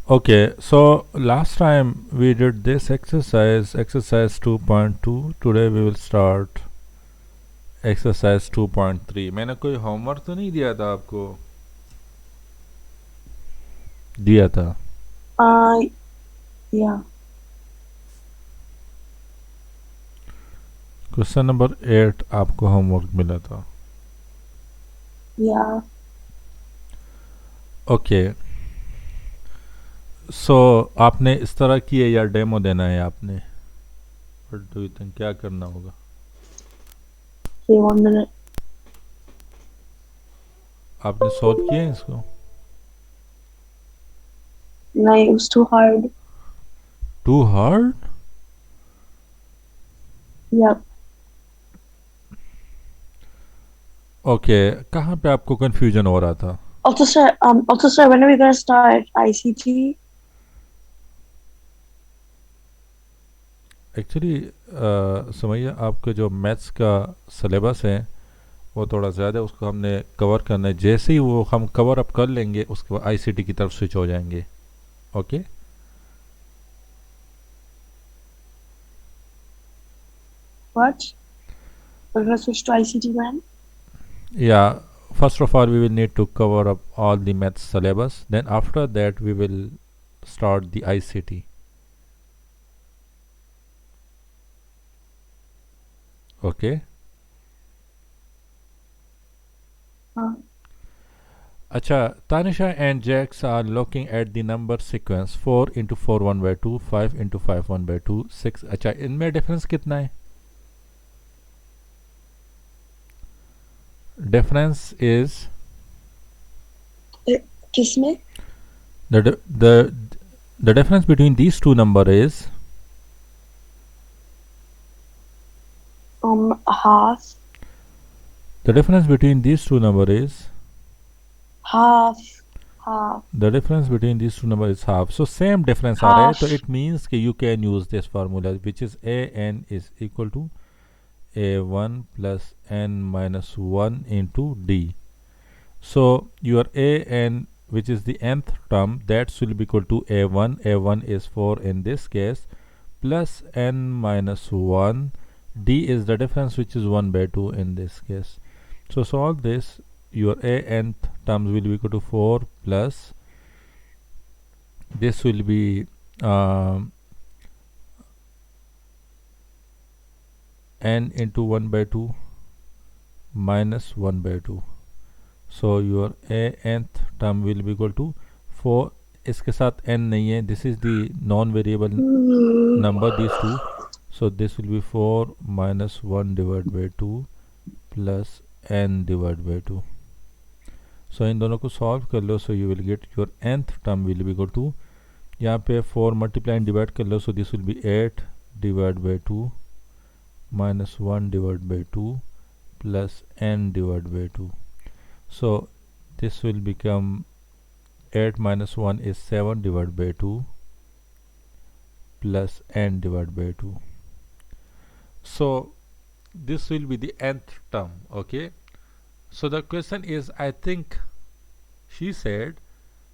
Okay, so last time we did this exercise 2.2. Today we will start exercise 2.3. मैंने कोई homework तो नहीं दिया था आपको? दिया था. Uh, yeah, क्वेश्चन नंबर 8 आपको होमवर्क मिला था. yeah. ओके, सो आपने इस तरह की है या डेमो देना है आपने? व्हाट डू यू थिंक, क्या करना होगा? Okay, 1 minute. आपने सॉल्व किया है इसको? No, it was too hard. Too hard? Yep. Okay, कहाँ पे आपको कंफ्यूजन हो रहा था? Also, sir, when are we gonna start ICT? Actually समैया, आपके जो मैथ्स का सिलेबस है वो थोड़ा ज़्यादा है, उसको हमने कवर करना है. जैसे ही वो हम कवर अप कर लेंगे उसके बाद आईसीटी की तरफ स्विच हो जाएंगे. Okay. What? We're gonna switch to ICT when? या first of all we will need to cover up all the maths syllabus, then after that we will start the ICT. Okay. Uh, Acha, Tanisha and Jax are looking at the number sequence 4 into 4 1 by 2, 5 into 5 1 by 2, 6. अच्छा, इनमें difference कितना है? Difference is Kismet? the di- the difference between these two number is Half, the difference between these two number is half, half, the difference between these two number is half. So same difference आ रहा है, तो half. it means कि you can use this formula which is a n is equal to a1 plus n minus 1 into d. So your a n, which is the nth term, that will be equal to a1. A1 is 4 in this case, plus n minus 1. D is the difference, which is 1 by 2 in this case. So solve this. Your a nth terms will be equal to 4 plus this will be um, n into 1 by 2 minus 1 by 2. So your a nth term will be equal to 4. इसके साथ n नहीं है. This is the non-variable number, these two. So this will be 4 minus 1 divided by 2 plus n divided by 2. So इन दोनों को solve कर लो. So you will get your nth term will be equal to, यहाँ पे 4 multiply and divide कर लो. So this will be 8 divided by 2 minus 1 divided by 2 plus n divided by 2. So this will become 8 minus 1 is 7 divided by 2 plus n divided by 2. So this will be the nth term. Okay. So the question is, I think she said,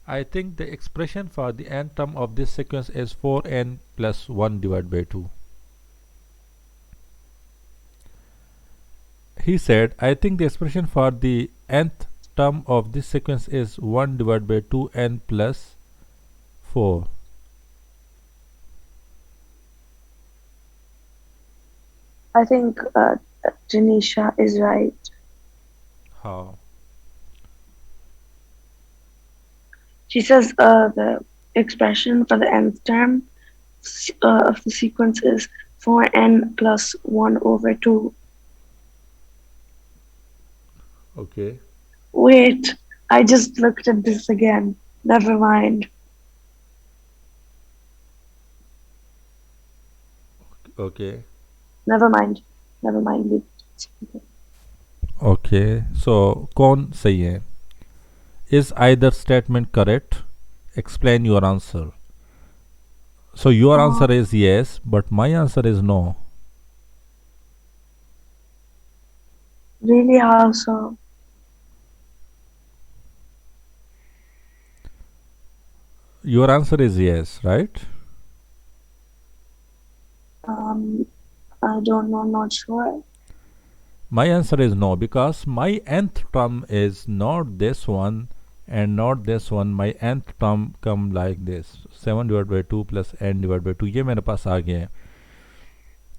I think the expression for the nth term of this sequence is 4n plus 1 divided by 2. He said, I think the expression for the nth term of this sequence is 1 divided by 2n plus 4. I think Janisha is right. How? She says the expression for the nth term of the sequence is 4n plus 1 over 2. Okay. Wait, I just looked at this again. Never mind. Okay. Never mind. Never mind. Okay. So कौन सही है? Is either statement correct? Explain your answer. So your Oh, answer is yes, but my answer is no. really? How so? Your answer is yes, right? I don't know, not sure. My answer is no, because my nth term is not this one and not this one. My nth term come like this, 7 divided by 2 plus n divided by 2. ये मेरे पास आ गया है.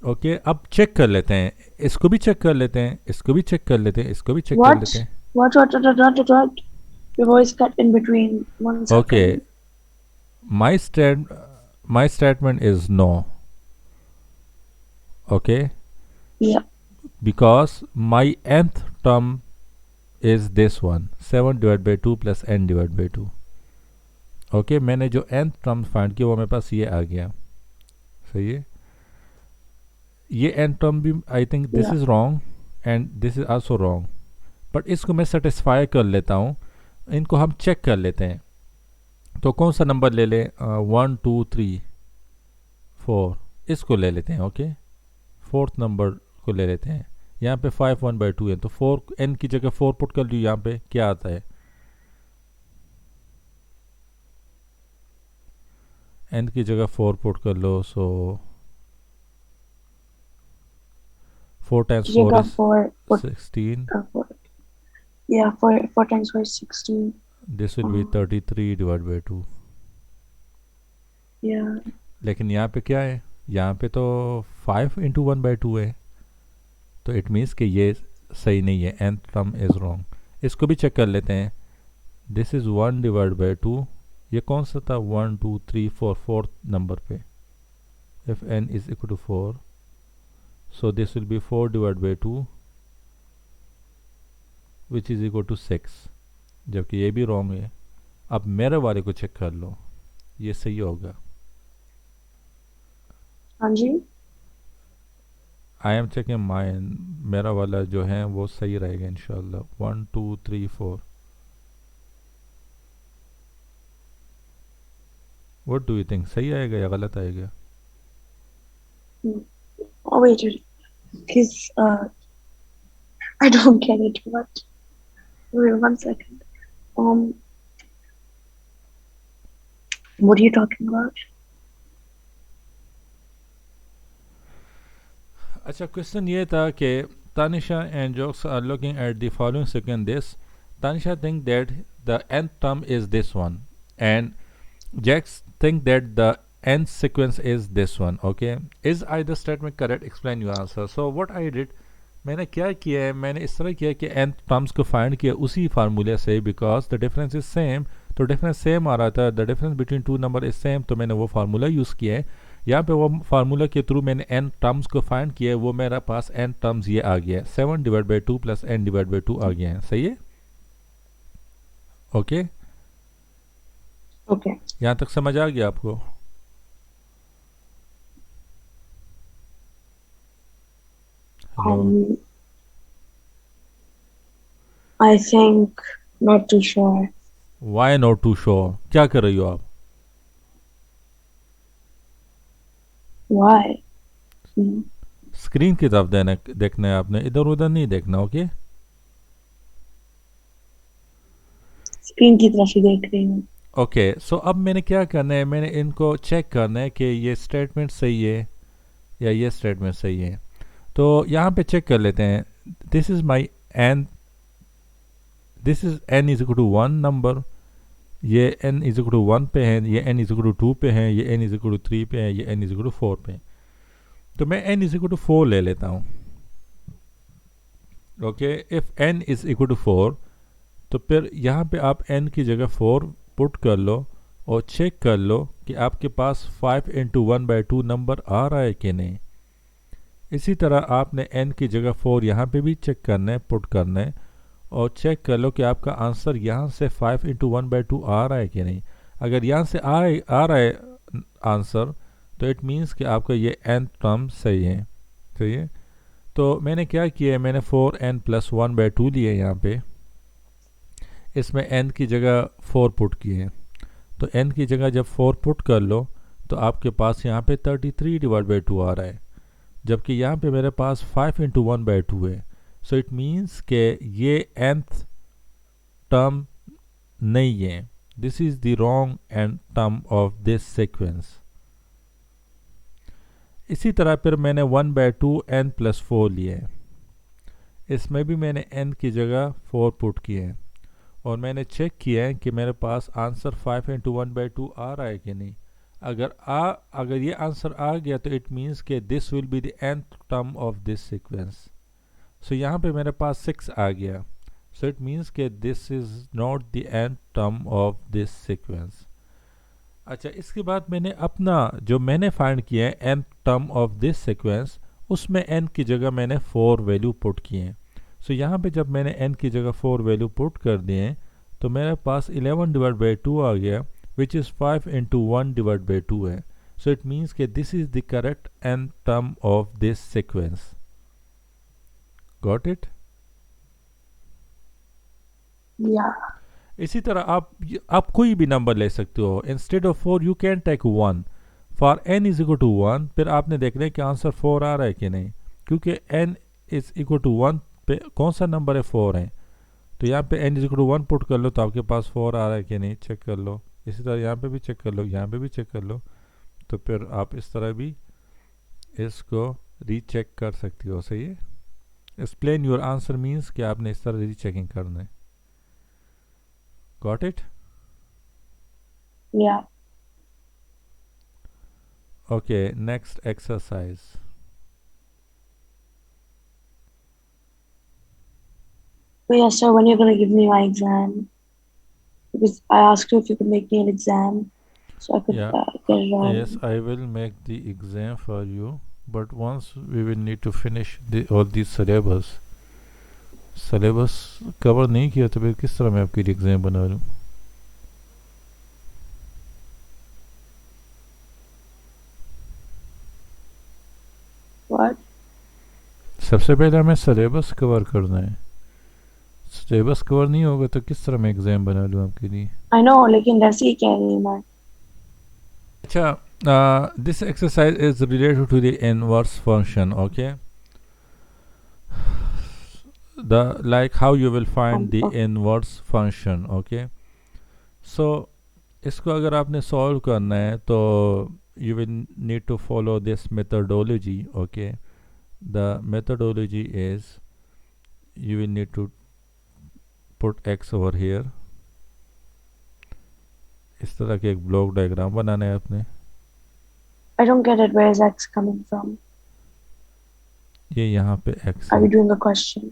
Okay, अब check कर लेते हैं, इसको भी चेक कर लेते हैं, इसको भी चेक कर लेते हैं, इसको भी चेक कर What? लेते हैं. What? Your voice cut in between. 1 second. Okay, my statement is no. Okay, Yeah. because my nth term is this one, 7 divided by 2 plus n divided by 2. Okay, मैंने जो nth टर्म फाइंड किया वो मेरे पास ये आ गया. सही है. ये n टर्म भी I think this Yeah. Is wrong and this is also wrong, but इसको मैं सेटिस्फाई कर लेता हूँ. इनको हम चेक कर लेते हैं. तो कौन सा नंबर ले लें? 1 2 3 4 इसको ले लेते हैं. ओके, फोर्थ नंबर को ले लेते हैं. यहाँ पे 5 1/2 है, तो 4 n की जगह 4 पुट कर लीजिए. यहाँ पे क्या आता है? n की जगह 4 पुट कर लो. सो 4 times You 4 got is 4. 16. 4. Yeah, 4 times 4 is 16. This will be 33 divided by 2. Yeah. लेकिन यहाँ पे क्या है? यहाँ पे तो 5 इंटू 1/2 है, तो इट मीन्स कि ये सही नहीं है. nth term is wrong. इसको भी चेक कर लेते हैं. This is 1 divide by 2. ये कौन सा था? 1 2 3 4 फोर्थ नंबर पे. If n is equal to 4, so this will be 4 divide by 2 which is equal to 6, जबकि ये भी रॉन्ग है. अब मेरे वाले को चेक कर लो, ये सही होगा. हाँ जी. I am checking mine. मेरा वाला जो है वो सही रहेगा इंशाल्लाह. 1 2 3 4. What do you think? सही आएगा या गलत आएगा? Oh, wait. Because I don't get it. What? Wait 1 second. What are you talking about? अच्छा, क्वेश्चन ये था कि Tanisha and Jokes are looking at the following sequence. This Tanisha think that the nth term is this one, and Jax think that the nth sequence is this one. Okay, is either statement correct? Explain your answer. So what I did, मैंने क्या किया है, मैंने इस तरह किया कि nth terms को फाइंड किया उसी फार्मूले से, because the difference is same. तो डिफरेंस सेम आ रहा था, the difference between two number is same, तो मैंने वो फार्मूला यूज़ किया है. यहाँ पे वो फार्मूला के थ्रू मैंने n टर्म्स को फाइंड किया है. वो मेरा पास n टर्म्स ये आ गया है, 7 divide by 2 plus n divide by 2 आ गया है. सही है. Okay, Okay. यहाँ तक समझ आ गया आपको? Hello. I think not too sure. Why not too sure? क्या कर रही हो आप? Why? स्क्रीन की तरफ देखना है आपने, इधर उधर नहीं देखना. ओके, स्क्रीन की तरफ ही देख रही हूँ. ओके. सो अब मैंने क्या करना है, मैंने इनको चेक करना है कि ये स्टेटमेंट सही है या ये स्टेटमेंट सही है. तो यहाँ पे चेक कर लेते हैं. This is my n, this is n is equal to 1 number, ये n इज इक्वल टू 1 पे है, ये n इज इक्वल टू 2 पे है, ये n इज इक्वल टू 3 पे है, ये n इज इक्वल टू 4 पे है. तो मैं n इज इक्वल टू 4 ले लेता हूँ. Okay, if n is equal to 4, तो फिर यहाँ पे आप n की जगह 4 पुट कर लो और चेक कर लो कि आपके पास 5 इंटू 1/2 नंबर आ रहा है कि नहीं. इसी तरह आपने n की जगह 4 यहाँ पे भी चेक करना है, पुट करना है, और चेक कर लो कि आपका आंसर यहाँ से 5 इंटू 1/2 आ रहा है कि नहीं. अगर यहाँ से आ रहा है आंसर, तो इट मीन्स कि आपका ये n टर्म सही है. सही है. तो मैंने क्या किया है, मैंने 4n प्लस 1/2 लिए यहाँ पे, इसमें n की जगह 4 पुट किए. तो n की जगह जब 4 पुट कर लो तो आपके पास यहाँ पे 33 डिवाइड बाई 2 आ रहा है, जबकि यहाँ पे मेरे पास 5 इंटू 1/2 है. सो इट मीन्स के ये nth टर्म नहीं है. This is the wrong and term of this sequence. इसी तरह फिर मैंने 1/2 n प्लस 4 लिए हैं, इसमें भी मैंने n की जगह 4 पुट किए हैं और मैंने चेक किया है कि मेरे पास आंसर 5 इंटू 1/2 आ रहा है कि नहीं। अगर ये आंसर आ गया तो इट मीन्स कि this will be the nth term of this sequence. So यहाँ पे मेरे पास 6 आ गया, सो इट मीन्स कि this is not the nth term of this sequence. अच्छा, इसके बाद मैंने अपना जो मैंने फाइंड किया है nth term of this sequence, उसमें n की जगह मैंने 4 वैल्यू पुट किए हैं। सो यहाँ पे जब मैंने n की जगह 4 वैल्यू पुट कर दिए तो मेरे पास 11/2 आ गया, विच इज़ 5 इंटू 1/2 है। सो इट मीन्स कि this is the correct n term of this sequence. Got it? Yeah. इसी तरह आप कोई भी नंबर ले सकते हो। Instead of 4 you can take 1 for n is equal to 1। फिर आपने देखना है कि आंसर 4 आ रहा है कि नहीं, क्योंकि n इज इक्वल टू 1 पे कौन सा नंबर है, 4 है। तो यहाँ पे n is equal to 1 put कर लो तो आपके पास 4 आ रहा है कि नहीं, चेक कर लो। इसी तरह यहाँ पे भी चेक कर लो, यहाँ पे भी चेक कर लो। तो फिर आप इस तरह भी इसको रीचेक कर सकती हो। सही है? एक्सप्लेन योर आंसर मीन्स कि आपने इस तरह रीचेकिंग करना है। Got it? Yeah. Okay, next exercise. But yeah, sir, when you're gonna give me my exam? Because I asked you if you could make me an exam so I could Yeah, get it on. yes, I will make the exam for you, but once we will need to finish all the syllabus. Syllabus cover नहीं किया तो फिर किस तरह मैं आपके लिए exam बना लूँ? What? सबसे पहले हमें सिलेबस कवर करना है। सिलेबस कवर नहीं होगा तो किस तरह मैं एग्जाम बना लूँ आपके लिए? I know, लेकिन वैसे ही कह रही हूँ मैं। अच्छा, this exercise is related to the inverse function. Okay, the like how you will find the Okay. inverse function. Okay, so इसको अगर आपने सॉल्व करना है तो you will need to follow this methodology. Okay, the methodology is you will need to put x over here. इस तरह के एक ब्लॉक डायग्राम बनाना है आपने। I don't get it. Where is X coming from? ये यहाँ पे x Are है, we doing a question?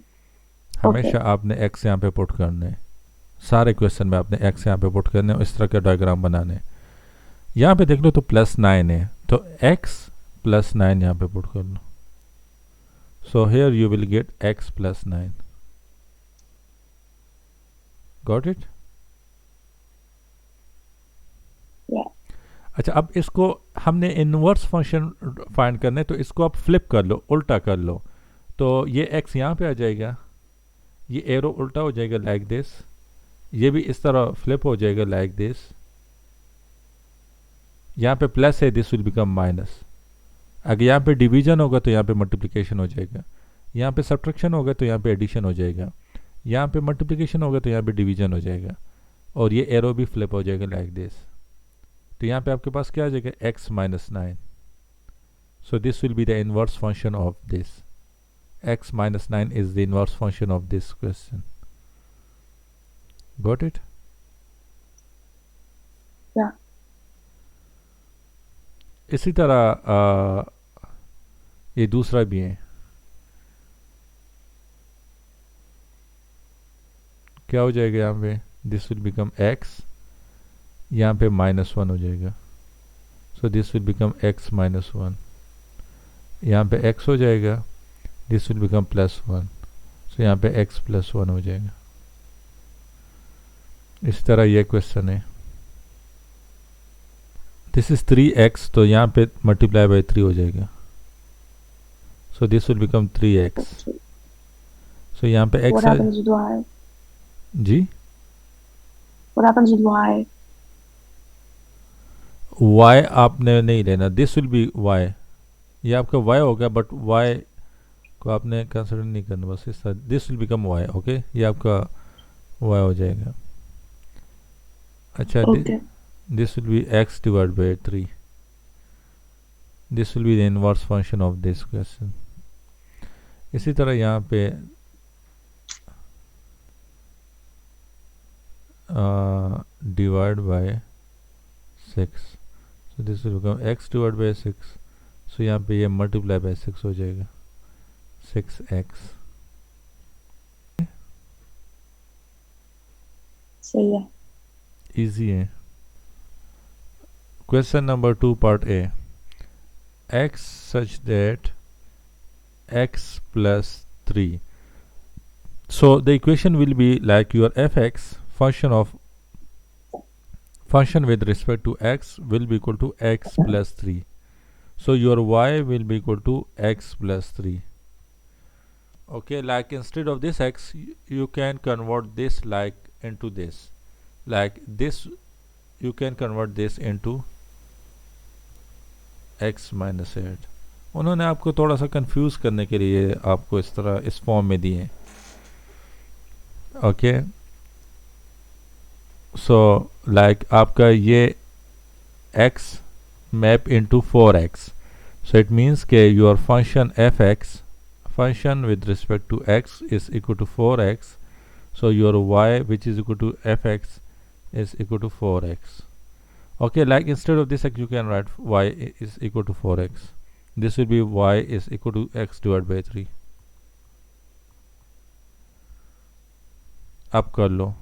हमेशा Okay. आपने x यहाँ पे पुट करना है। सारे क्वेश्चन में आपने x यहाँ पे पुट करने हैं, इस तरह के डायग्राम बनाने हैं। यहाँ पे देख लो तो +9 है, तो x +9 यहाँ पे पुट कर लो। So here you will get x +9। Got it? Yeah. अच्छा, अब इसको हमने इनवर्स फंक्शन फाइंड करना है, तो इसको आप फ्लिप कर लो, उल्टा कर लो। तो ये x यहाँ पे आ जाएगा, ये एरो उल्टा हो जाएगा लाइक दिस, ये भी इस तरह फ्लिप हो जाएगा लाइक दिस। यहाँ पे प्लस है, दिस विल बिकम माइनस। अगर यहाँ पे डिवीजन होगा तो यहाँ पे मल्टीप्लिकेशन हो जाएगा, यहाँ पे सब्ट्रैक्शन होगा तो यहाँ पे एडिशन हो जाएगा, यहाँ पे मल्टीप्लिकेशन होगा तो यहाँ पे डिवीजन हो जाएगा, और ये एरो भी फ्लिप हो जाएगा लाइक दिस। तो यहाँ पे आपके पास क्या आ जाएगा, x -9। So this will be the inverse function of this. x -9 is the inverse function of this question. Got it? Yeah. इसी तरह ये दूसरा भी है। क्या हो जाएगा यहाँ पे, दिस विल बिकम x, यहाँ पे -1 हो जाएगा। सो दिस विल बिकम x -1, यहाँ पे x हो जाएगा, दिस विल बिकम +1, सो यहाँ पे x +1 हो जाएगा। इस तरह ये क्वेश्चन है। दिस इज 3x, तो यहाँ पे मल्टीप्लाई बाई 3 हो जाएगा, सो दिस विल बिकम 3x। सो यहाँ पे x What happens with Y? Ji, What happens with Y? y आपने नहीं लेना, दिस विल बी y, ये आपका y होगा, बट y को आपने कंसिडर नहीं करना, बस इस तरह this will become y। Okay, ये आपका y हो जाएगा। अच्छा, Okay. this will be x divided by 3. This will be the inverse function of this question. इसी तरह यहाँ पे divide by 6. So this will become x divided by 6. So यहाँ पे ये multiply by 6 हो जाएगा, 6x. सही है. Easy है. Question number 2 part A. X such that x plus 3. So the equation will be like your fx function with respect to x will be equal to x plus 3. So your y will be equal to x plus 3. Okay, like instead of this x, you can convert this like into this. Like this, you can convert this into x minus 8. उन्होंने आपको थोड़ा सा confuse करने के लिए आपको इस तरह इस फॉर्म में दिए. ओके, सो लाइक आपका ये x map into 4x. So it means that your function fx function with respect to x is equal to 4x. So your y which is equal to fx is equal to 4x. Okay, like instead of this x you can write y is equal to 4x. This will be y is equal to x divided by 3. अब कर लो.